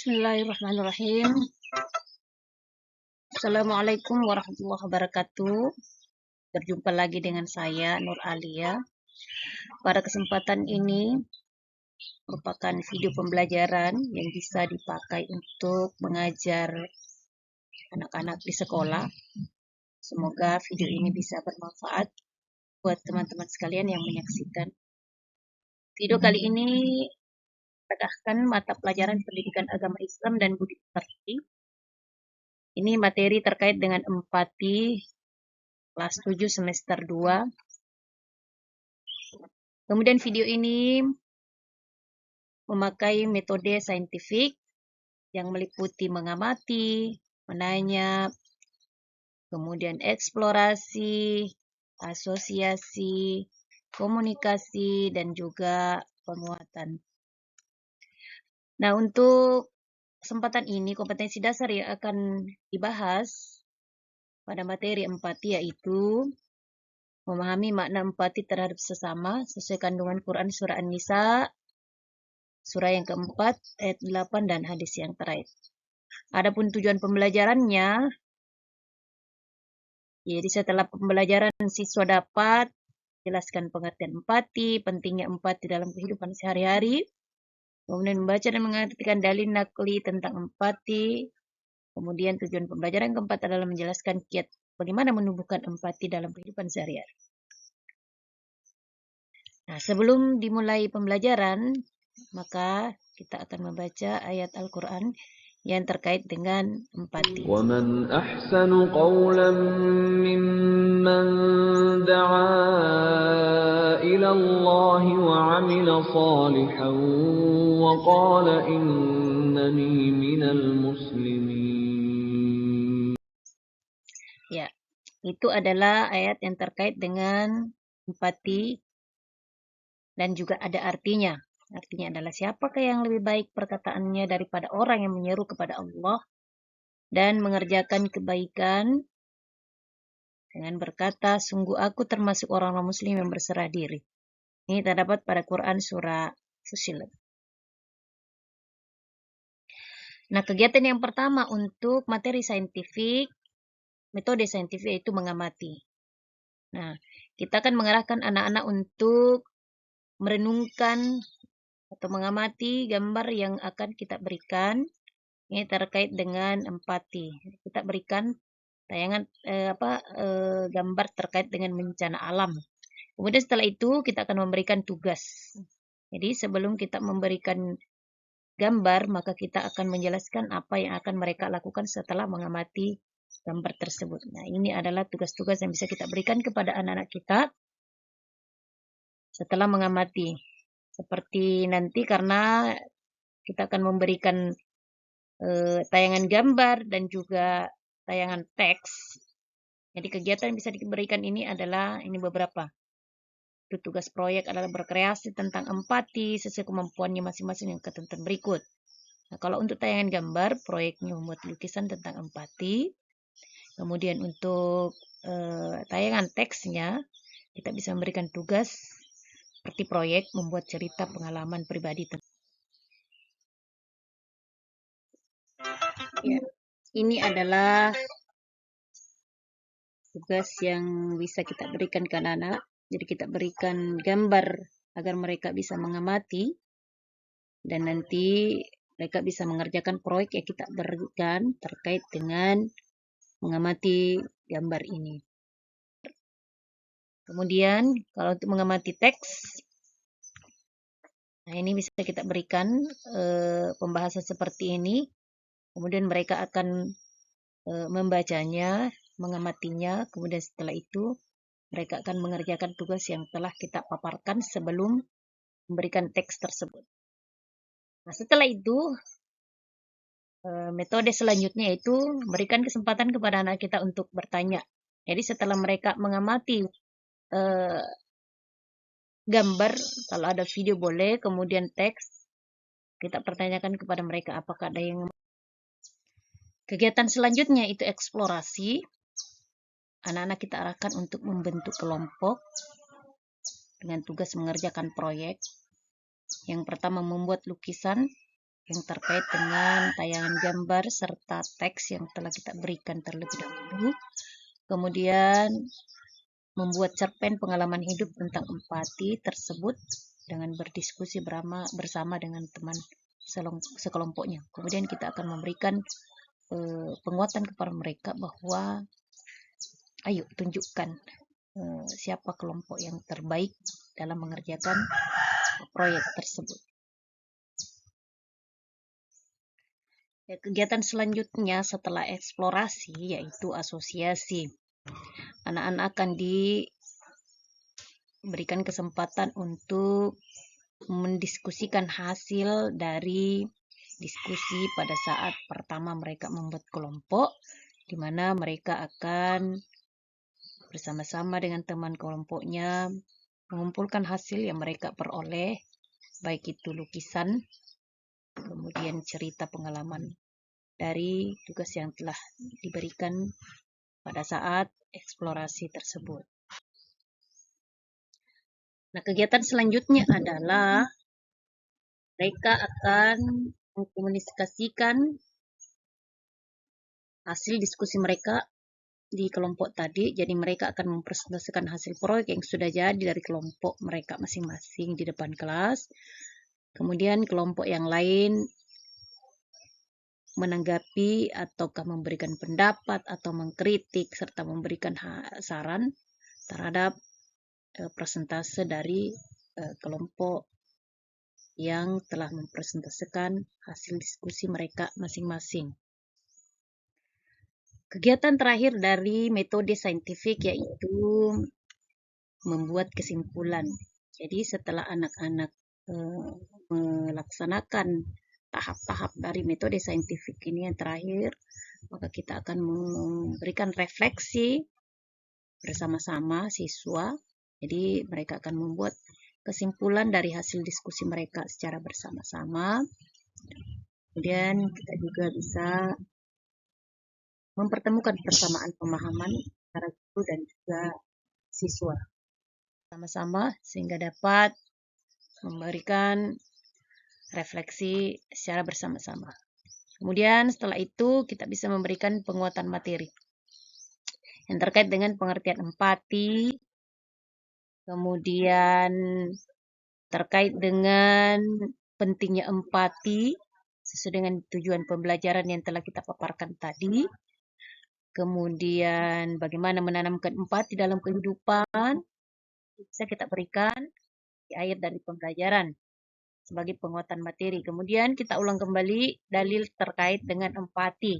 Bismillahirrahmanirrahim. Assalamualaikum warahmatullahi wabarakatuh. Berjumpa lagi dengan saya, Nur Alia. Pada kesempatan ini merupakan video pembelajaran yang bisa dipakai untuk mengajar anak-anak di sekolah. Semoga video ini bisa bermanfaat buat teman-teman sekalian yang menyaksikan. Video kali ini menegakkan mata pelajaran pendidikan agama Islam dan budi pekerti. Ini materi terkait dengan empati kelas 7 semester 2. Kemudian video ini memakai metode saintifik yang meliputi mengamati, menanya, kemudian eksplorasi, asosiasi, komunikasi, dan juga penguatan. Nah, untuk kesempatan ini, kompetensi dasar yang akan dibahas pada materi empati yaitu memahami makna empati terhadap sesama sesuai kandungan Quran surah An-Nisa surah yang keempat ayat 8 dan hadis yang terakhir. Adapun tujuan pembelajarannya, jadi setelah pembelajaran siswa dapat jelaskan pengertian empati, pentingnya empati dalam kehidupan sehari-hari, kemudian membaca dan mengartikan dalil nakli tentang empati. Kemudian tujuan pembelajaran keempat adalah menjelaskan kiat bagaimana menumbuhkan empati dalam kehidupan sehari-hari. Nah, sebelum dimulai pembelajaran, maka kita akan membaca ayat Al-Quran yang terkait dengan empati. وَمَنْ أَحْسَنُ قَوْلًا مِّمَّنْ دَعَا إِلَى اللَّهِ وَعَمِلَ صَالِحًا وَقَالَ إِنَّنِي مِنَ الْمُسْلِمِينَ. Ya, itu adalah ayat yang terkait dengan empati dan juga ada artinya. Artinya adalah siapakah yang lebih baik perkataannya daripada orang yang menyeru kepada Allah dan mengerjakan kebaikan dengan berkata, sungguh aku termasuk orang-orang muslim yang berserah diri. Ini terdapat pada Quran surah Fussilat. Nah, kegiatan yang pertama untuk materi saintifik, metode saintifik yaitu mengamati. Nah, kita akan mengarahkan anak-anak untuk merenungkan atau mengamati gambar yang akan kita berikan. Ini terkait dengan empati. Kita berikan tayangan gambar terkait dengan bencana alam. Kemudian setelah itu kita akan memberikan tugas. Jadi sebelum kita memberikan gambar, maka kita akan menjelaskan apa yang akan mereka lakukan setelah mengamati gambar tersebut. Nah, ini adalah tugas-tugas yang bisa kita berikan kepada anak-anak kita setelah mengamati. Seperti nanti karena kita akan memberikan tayangan gambar dan juga tayangan teks. Jadi kegiatan yang bisa diberikan ini adalah beberapa. Itu tugas proyek adalah berkreasi tentang empati sesuai kemampuannya masing-masing yang ketentuan berikut. Nah, kalau untuk tayangan gambar, proyeknya membuat lukisan tentang empati. Kemudian untuk tayangan teksnya, kita bisa memberikan tugas seperti proyek membuat cerita pengalaman pribadi. Ya, ini adalah tugas yang bisa kita berikan ke anak-anak. Jadi kita berikan gambar agar mereka bisa mengamati dan nanti mereka bisa mengerjakan proyek yang kita berikan terkait dengan mengamati gambar ini. Kemudian kalau untuk mengamati teks, nah ini bisa kita berikan pembahasan seperti ini. Kemudian mereka akan membacanya, mengamatinya, kemudian setelah itu mereka akan mengerjakan tugas yang telah kita paparkan sebelum memberikan teks tersebut. Nah, setelah itu metode selanjutnya yaitu memberikan kesempatan kepada anak kita untuk bertanya. Jadi setelah mereka mengamati gambar, kalau ada video boleh, kemudian teks, kita pertanyakan kepada mereka apakah ada yang. Kegiatan selanjutnya itu eksplorasi. Anak-anak kita arahkan untuk membentuk kelompok dengan tugas mengerjakan proyek. Yang pertama membuat lukisan yang terkait dengan tayangan gambar serta teks yang telah kita berikan terlebih dahulu. Kemudian membuat cerpen pengalaman hidup tentang empati tersebut dengan berdiskusi bersama dengan teman sekelompoknya. Kemudian kita akan memberikan penguatan kepada mereka bahwa ayo tunjukkan siapa kelompok yang terbaik dalam mengerjakan proyek tersebut. Kegiatan selanjutnya setelah eksplorasi yaitu asosiasi. Anak-anak akan diberikan kesempatan untuk mendiskusikan hasil dari diskusi pada saat pertama mereka membuat kelompok, di mana mereka akan bersama-sama dengan teman kelompoknya mengumpulkan hasil yang mereka peroleh, baik itu lukisan, kemudian cerita pengalaman dari tugas yang telah diberikan pada saat eksplorasi tersebut. Nah, kegiatan selanjutnya adalah mereka akan mengkomunikasikan hasil diskusi mereka di kelompok tadi. Jadi mereka akan mempresentasikan hasil proyek yang sudah jadi dari kelompok mereka masing-masing di depan kelas. Kemudian kelompok yang lain menanggapi ataukah memberikan pendapat atau mengkritik serta memberikan saran terhadap presentase dari kelompok yang telah mempresentasikan hasil diskusi mereka masing-masing. Kegiatan terakhir dari metode saintifik yaitu membuat kesimpulan. Jadi setelah anak-anak melaksanakan tahap-tahap dari metode saintifik ini yang terakhir, maka kita akan memberikan refleksi bersama-sama siswa. Jadi mereka akan membuat kesimpulan dari hasil diskusi mereka secara bersama-sama. Kemudian kita juga bisa mempertemukan persamaan pemahaman antara guru dan juga siswa sama-sama sehingga dapat memberikan refleksi secara bersama-sama. Kemudian setelah itu kita bisa memberikan penguatan materi yang terkait dengan pengertian empati, kemudian terkait dengan pentingnya empati sesuai dengan tujuan pembelajaran yang telah kita paparkan tadi. Kemudian bagaimana menanamkan empati dalam kehidupan bisa kita berikan di ayat dari pembelajaran sebagai penguatan materi. Kemudian kita ulang kembali dalil terkait dengan empati.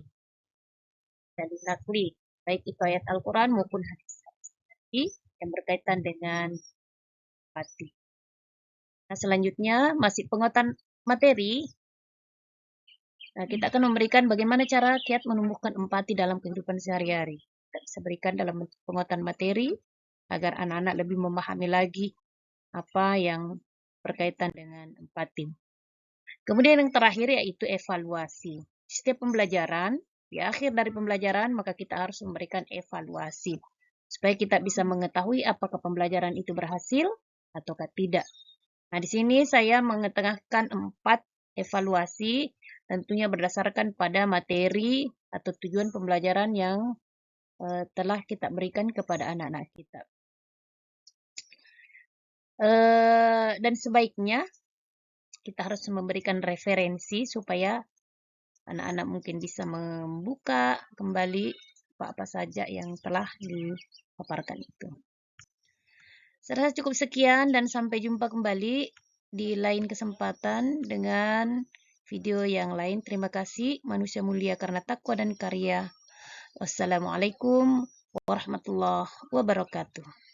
Dalil nakli, baik itu ayat Al-Quran maupun hadis yang berkaitan dengan empati. Nah, selanjutnya masih penguatan materi. Nah, kita akan memberikan bagaimana cara kiat menumbuhkan empati dalam kehidupan sehari-hari. Kita bisa berikan dalam penguatan materi agar anak-anak lebih memahami lagi apa yang berkaitan dengan empati. Kemudian yang terakhir yaitu evaluasi. Setiap pembelajaran, di akhir dari pembelajaran maka kita harus memberikan evaluasi. Supaya kita bisa mengetahui apakah pembelajaran itu berhasil ataukah tidak. Nah, di sini saya mengetengahkan 4 evaluasi tentunya berdasarkan pada materi atau tujuan pembelajaran yang telah kita berikan kepada anak-anak kita. Dan sebaiknya kita harus memberikan referensi supaya anak-anak mungkin bisa membuka kembali apa-apa saja yang telah dipaparkan itu. Saya rasa cukup sekian dan sampai jumpa kembali di lain kesempatan dengan video yang lain. Terima kasih. Manusia mulia karena takwa dan karya. Wassalamualaikum warahmatullahi wabarakatuh.